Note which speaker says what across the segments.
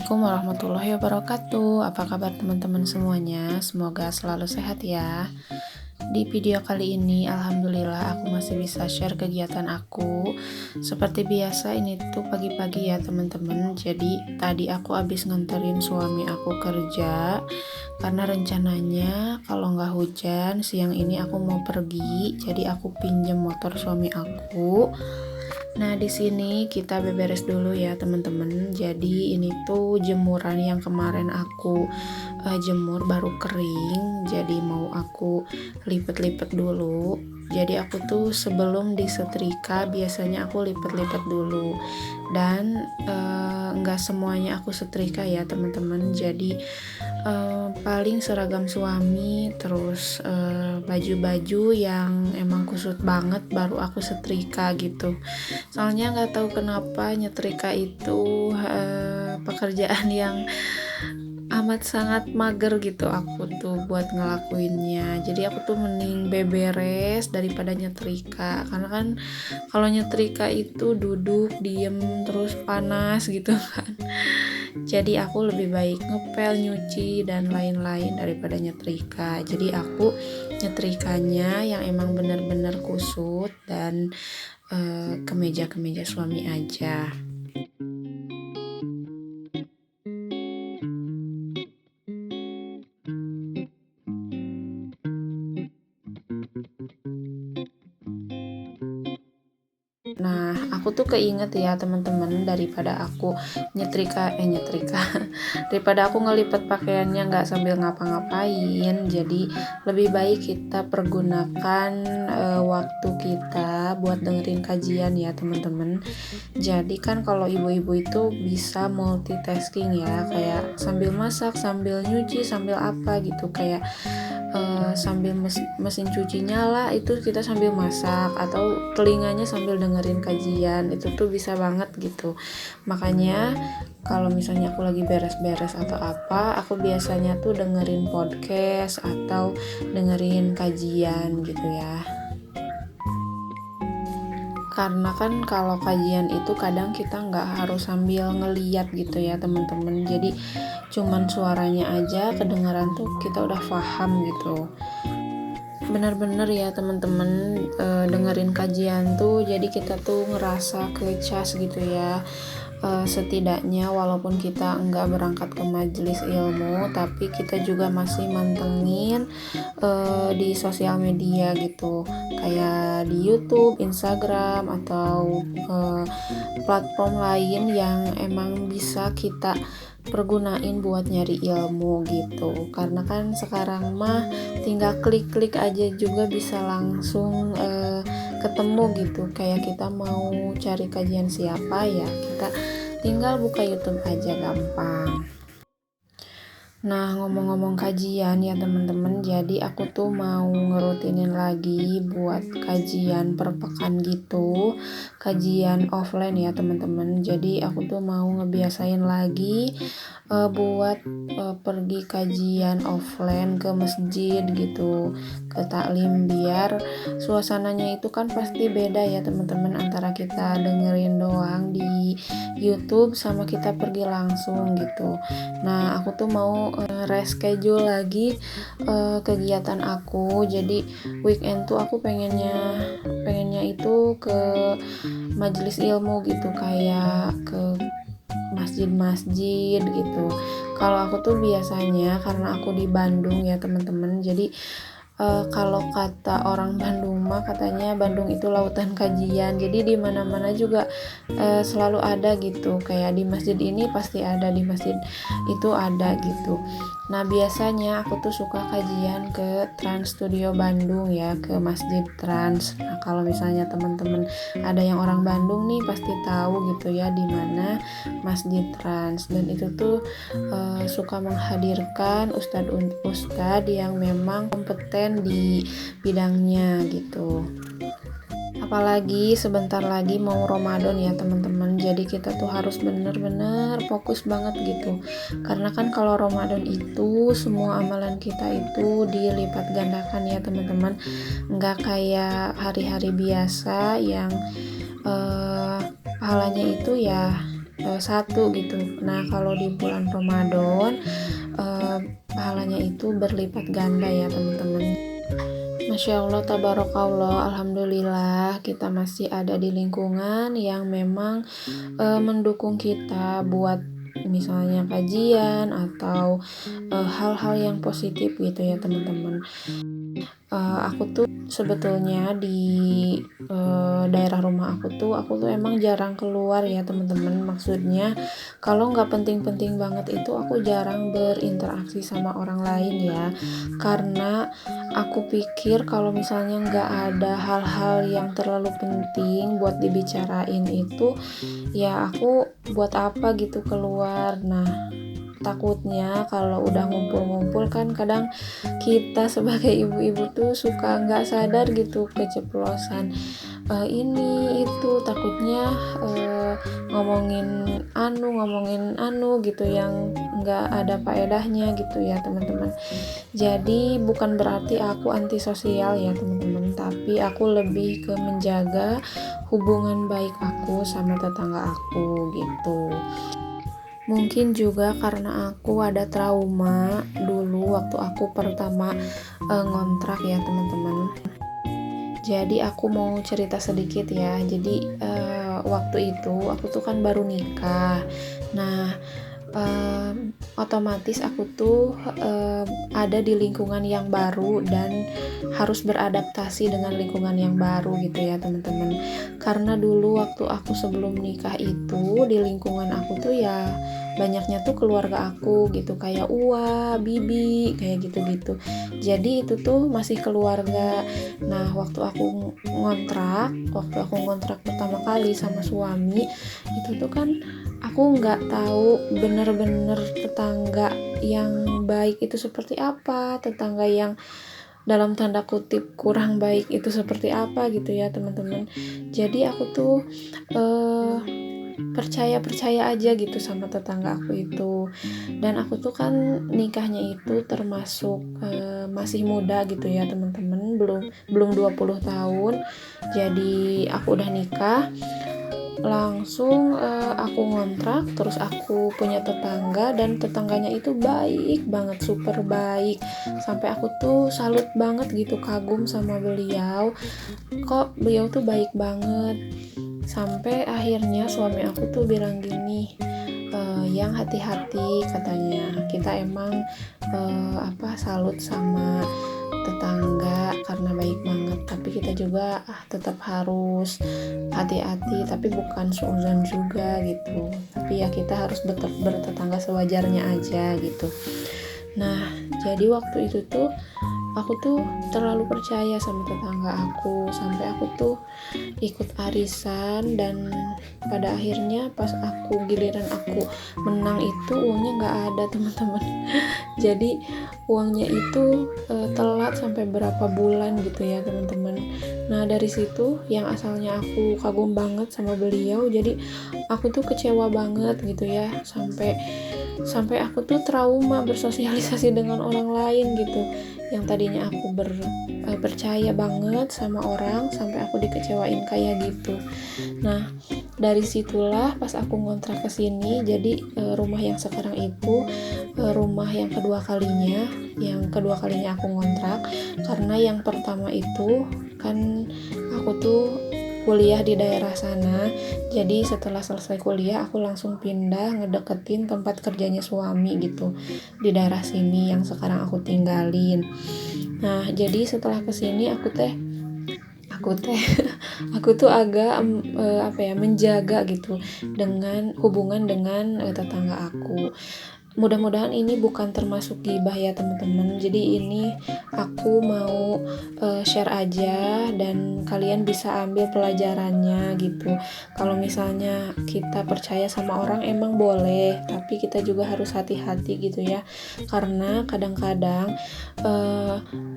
Speaker 1: Assalamualaikum warahmatullahi wabarakatuh. Apa kabar teman-teman semuanya? Semoga selalu sehat ya. Di video kali ini, alhamdulillah aku masih bisa share kegiatan aku. Seperti biasa, ini tuh pagi-pagi ya teman-teman. Jadi tadi aku habis nganterin suami aku kerja. Karena rencananya kalau nggak hujan, siang ini aku mau pergi. Jadi aku pinjam motor suami aku. Nah, di sini kita beberes dulu ya, teman-teman. Jadi ini tuh jemuran yang kemarin aku jemur baru kering. Jadi mau aku lipet-lipet dulu. Jadi aku tuh sebelum disetrika biasanya aku lipet-lipet dulu. Dan nggak semuanya aku setrika ya, teman-teman. Jadi paling seragam suami, terus baju-baju yang emang kusut banget baru aku setrika gitu. Soalnya nggak tahu kenapa nyetrika itu pekerjaan yang amat sangat mager gitu aku tuh buat ngelakuinnya. Jadi aku tuh mending beberes daripada nyetrika, karena kan kalau nyetrika itu duduk diem terus panas gitu kan. Jadi aku lebih baik ngepel, nyuci dan lain-lain daripada nyetrika. Jadi aku nyetrikanya yang emang bener-bener kusut dan kemeja-kemeja suami aja. Nah, aku tuh keinget ya teman-teman, daripada aku nyetrika daripada aku ngelipet pakaiannya nggak sambil ngapa-ngapain, jadi lebih baik kita pergunakan waktu kita buat dengerin kajian ya teman-teman. Jadi kan kalau ibu-ibu itu bisa multitasking ya, kayak sambil masak, sambil nyuci, sambil apa gitu, kayak sambil mesin cuci nyala itu kita sambil masak, atau telinganya sambil dengerin kajian, itu tuh bisa banget gitu. Makanya kalau misalnya aku lagi beres-beres atau apa, aku biasanya tuh dengerin podcast atau dengerin kajian gitu ya. Karena kan kalau kajian itu kadang kita nggak harus sambil ngeliat gitu ya teman-teman, jadi cuman suaranya aja kedengaran tuh kita udah paham gitu. Benar-benar ya teman-teman, dengerin kajian tuh jadi kita tuh ngerasa kecas gitu ya. Setidaknya walaupun kita nggak berangkat ke majelis ilmu, tapi kita juga masih mantengin di sosial media gitu, kayak di YouTube, Instagram, atau platform lain yang emang bisa kita pergunain buat nyari ilmu gitu. Karena kan sekarang mah tinggal klik-klik aja juga bisa langsung ketemu gitu. Kayak kita mau cari kajian siapa ya, kita tinggal buka YouTube aja, gampang. Nah, ngomong-ngomong kajian ya teman-teman, jadi aku tuh mau ngerutinin lagi buat kajian per pekan gitu, kajian offline ya teman-teman. Jadi aku tuh mau ngebiasain lagi buat pergi kajian offline ke masjid gitu, ke taklim, biar suasananya itu kan pasti beda ya teman-teman, antara kita dengerin doang di YouTube sama kita pergi langsung gitu. Nah, aku tuh mau reschedule lagi kegiatan aku. Jadi weekend tuh aku pengennya itu ke majelis ilmu gitu, kayak ke masjid-masjid gitu. Kalau aku tuh biasanya, karena aku di Bandung ya teman-teman, jadi kalau kata orang Bandung mah katanya Bandung itu lautan kajian. Jadi di mana-mana juga selalu ada gitu. Kayak di masjid ini pasti ada, di masjid itu ada gitu. Nah, biasanya aku tuh suka kajian ke Trans Studio Bandung ya, ke Masjid Trans. Nah, kalau misalnya teman-teman ada yang orang Bandung nih pasti tahu gitu ya di mana Masjid Trans, dan itu tuh suka menghadirkan ustadz yang memang kompeten di bidangnya gitu. Apalagi sebentar lagi mau Ramadan ya teman-teman, jadi kita tuh harus bener-bener fokus banget gitu. Karena kan kalau Ramadan itu semua amalan kita itu dilipat gandakan ya teman-teman, nggak kayak hari-hari biasa yang pahalanya itu ya satu gitu. Nah kalau di bulan Ramadan pahalanya itu berlipat ganda ya teman-teman. Masya Allah, tabarakallah, alhamdulillah kita masih ada di lingkungan yang memang mendukung kita buat misalnya kajian atau hal-hal yang positif gitu ya teman-teman. Aku tuh sebetulnya di daerah rumah aku tuh emang jarang keluar ya teman-teman. Maksudnya kalau nggak penting-penting banget itu aku jarang berinteraksi sama orang lain ya, karena aku pikir kalau misalnya nggak ada hal-hal yang terlalu penting buat dibicarain itu, ya aku buat apa gitu keluar. Nah takutnya kalau udah ngumpul-ngumpul kan kadang kita sebagai ibu-ibu tuh suka nggak sadar gitu keceplosan ini itu, takutnya ngomongin anu gitu yang nggak ada faedahnya gitu ya teman-teman. Jadi bukan berarti aku antisosial ya teman-teman, tapi aku lebih ke menjaga hubungan baik aku sama tetangga aku gitu. Mungkin juga karena aku ada trauma dulu waktu aku pertama ngontrak ya teman-teman. Jadi aku mau cerita sedikit ya. Jadi waktu itu aku tuh kan baru nikah. Nah otomatis aku tuh ada di lingkungan yang baru dan harus beradaptasi dengan lingkungan yang baru gitu ya teman-teman. Karena dulu waktu aku sebelum nikah itu di lingkungan aku tuh ya banyaknya tuh keluarga aku gitu, kayak uwa, bibi, kayak gitu-gitu. Jadi itu tuh masih keluarga. Nah waktu aku ngontrak pertama kali sama suami itu tuh kan aku nggak tahu bener-bener tetangga yang baik itu seperti apa, tetangga yang dalam tanda kutip kurang baik itu seperti apa gitu ya teman-teman. Jadi aku tuh percaya aja gitu sama tetangga aku itu. Dan aku tuh kan nikahnya itu termasuk masih muda gitu ya teman-teman, belum 20 tahun. Jadi aku udah nikah langsung aku ngontrak, terus aku punya tetangga dan tetangganya itu baik banget, super baik, sampai aku tuh salut banget gitu, kagum sama beliau, kok beliau tuh baik banget. Sampai akhirnya suami aku tuh bilang gini, yang hati-hati katanya, kita emang salut sama tetangga karena baik banget, tapi kita juga tetap harus hati-hati, tapi bukan suudzon juga gitu, tapi ya kita harus bertetangga sewajarnya aja gitu. Nah jadi waktu itu tuh aku tuh terlalu percaya sama tetangga aku, sampai aku tuh ikut arisan, dan pada akhirnya pas giliran aku menang itu uangnya nggak ada teman-teman. Jadi uangnya itu telat sampai berapa bulan gitu ya teman-teman. Nah dari situ yang asalnya aku kagum banget sama beliau, jadi aku tuh kecewa banget gitu ya, sampai aku tuh trauma bersosialisasi dengan orang lain gitu. Yang tadinya aku percaya banget sama orang, sampai aku dikecewain kayak gitu. Nah dari situlah pas aku ngontrak ke sini, jadi rumah yang sekarang itu rumah yang kedua kalinya aku ngontrak, karena yang pertama itu kan aku tuh kuliah di daerah sana. Jadi setelah selesai kuliah aku langsung pindah ngedeketin tempat kerjanya suami gitu, di daerah sini yang sekarang aku tinggalin. Nah jadi setelah kesini aku tuh agak menjaga gitu dengan hubungan dengan tetangga aku. Mudah-mudahan ini bukan termasuk gibah ya teman-teman. Jadi ini aku mau share aja dan kalian bisa ambil pelajarannya gitu. Kalau misalnya kita percaya sama orang emang boleh, tapi kita juga harus hati-hati gitu ya. Karena kadang-kadang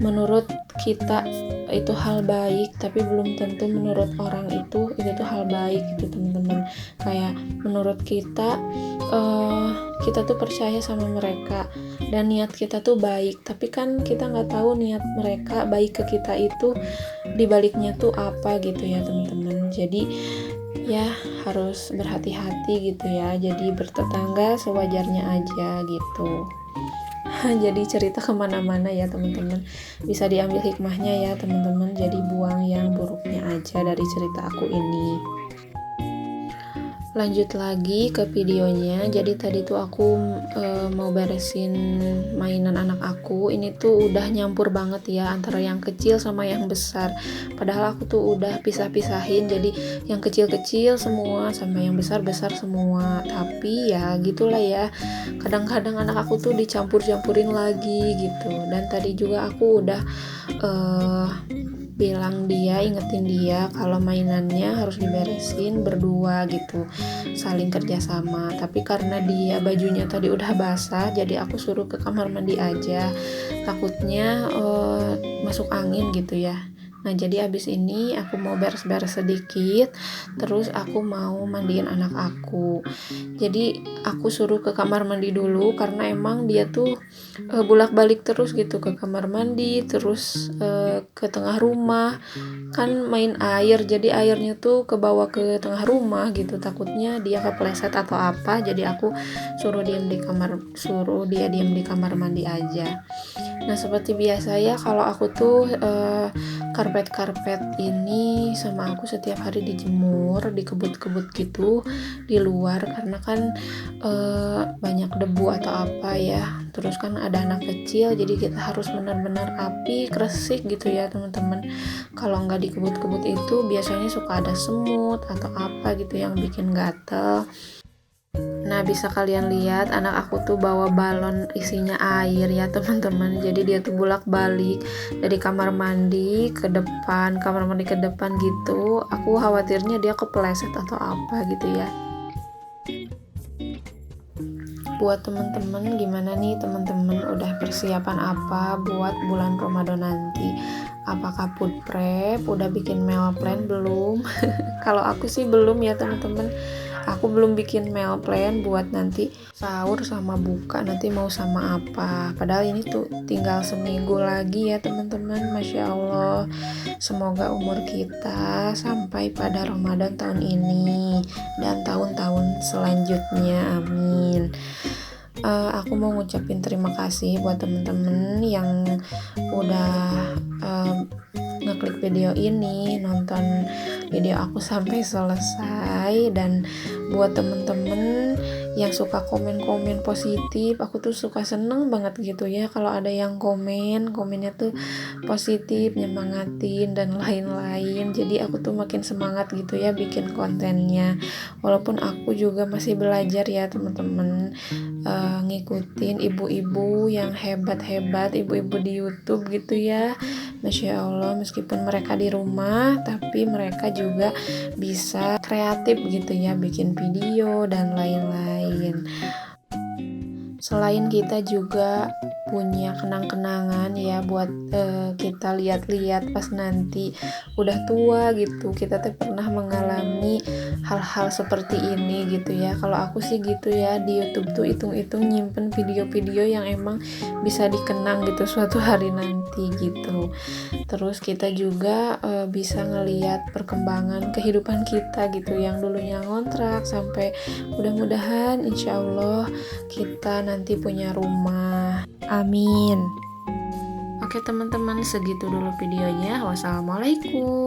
Speaker 1: menurut kita itu hal baik, tapi belum tentu menurut orang itu tuh hal baik gitu teman-teman. Kayak menurut kita tuh percaya sama mereka dan niat kita tuh baik, tapi kan kita nggak tahu niat mereka baik ke kita itu dibaliknya tuh apa gitu ya teman-teman. Jadi ya harus berhati-hati gitu ya, jadi bertetangga sewajarnya aja gitu. Jadi cerita kemana-mana ya teman-teman, bisa diambil hikmahnya ya teman-teman, jadi buang yang buruknya aja dari cerita aku ini. Lanjut lagi ke videonya. Jadi tadi tuh aku mau beresin mainan anak aku. Ini tuh udah nyampur banget ya antara yang kecil sama yang besar. Padahal aku tuh udah pisah-pisahin. Jadi yang kecil-kecil semua sama yang besar-besar semua. Tapi ya gitulah ya. Kadang-kadang anak aku tuh dicampur-campurin lagi gitu. Dan tadi juga aku udah ingetin dia kalau mainannya harus diberesin berdua gitu, saling kerjasama. Tapi karena dia bajunya tadi udah basah, jadi aku suruh ke kamar mandi aja, takutnya masuk angin gitu ya. Nah jadi abis ini aku mau beres-beres sedikit, terus aku mau mandiin anak aku. Jadi aku suruh ke kamar mandi dulu karena emang dia tuh bolak-balik terus gitu, ke kamar mandi terus ke tengah rumah. Kan main air, jadi airnya tuh kebawa ke tengah rumah gitu, takutnya dia kepleset atau apa. Jadi aku suruh dia diam di kamar mandi aja. Nah seperti biasa ya, kalau aku tuh karpet ini sama aku setiap hari dijemur, dikebut-kebut gitu di luar, karena kan banyak debu atau apa ya. Terus kan ada anak kecil, jadi kita harus benar-benar rapi, kresik gitu ya teman-teman. Kalau nggak dikebut-kebut itu biasanya suka ada semut atau apa gitu yang bikin gatel. Nah bisa kalian lihat anak aku tuh bawa balon isinya air ya teman-teman. Jadi dia tuh bolak-balik dari kamar mandi ke depan, kamar mandi ke depan gitu. Aku khawatirnya dia kepleset atau apa gitu ya. Buat teman-teman, gimana nih teman-teman, udah persiapan apa buat bulan Ramadan nanti? Apakah food prep, udah bikin meal plan belum? Kalau aku sih belum ya teman-teman. Aku belum bikin meal plan buat nanti sahur sama buka nanti mau sama apa. Padahal ini tuh tinggal seminggu lagi ya teman-teman. Masya Allah, semoga umur kita sampai pada Ramadan tahun ini dan tahun-tahun selanjutnya, amin. Aku mau ngucapin terima kasih buat temen-temen yang udah ngeklik video ini, nonton video aku sampai selesai. Dan buat temen-temen yang suka komen-komen positif, aku tuh suka seneng banget gitu ya kalau ada yang komennya tuh positif, nyemangatin dan lain-lain. Jadi aku tuh makin semangat gitu ya bikin kontennya, walaupun aku juga masih belajar ya teman-teman, ngikutin ibu-ibu yang hebat-hebat, ibu-ibu di YouTube gitu ya. Masya Allah, meskipun mereka di rumah tapi mereka juga bisa kreatif gitu ya, bikin video dan lain-lain. Selain kita juga punya kenang-kenangan ya buat kita lihat-lihat pas nanti udah tua gitu, kita tuh pernah mengalami hal-hal seperti ini gitu ya. Kalau aku sih gitu ya, di YouTube tuh hitung-hitung nyimpen video-video yang emang bisa dikenang gitu suatu hari nanti gitu. Terus kita juga bisa ngelihat perkembangan kehidupan kita gitu, yang dulunya ngontrak sampai mudah-mudahan insya Allah kita nanti punya rumah, amin. Oke teman-teman, segitu dulu videonya. Wassalamualaikum.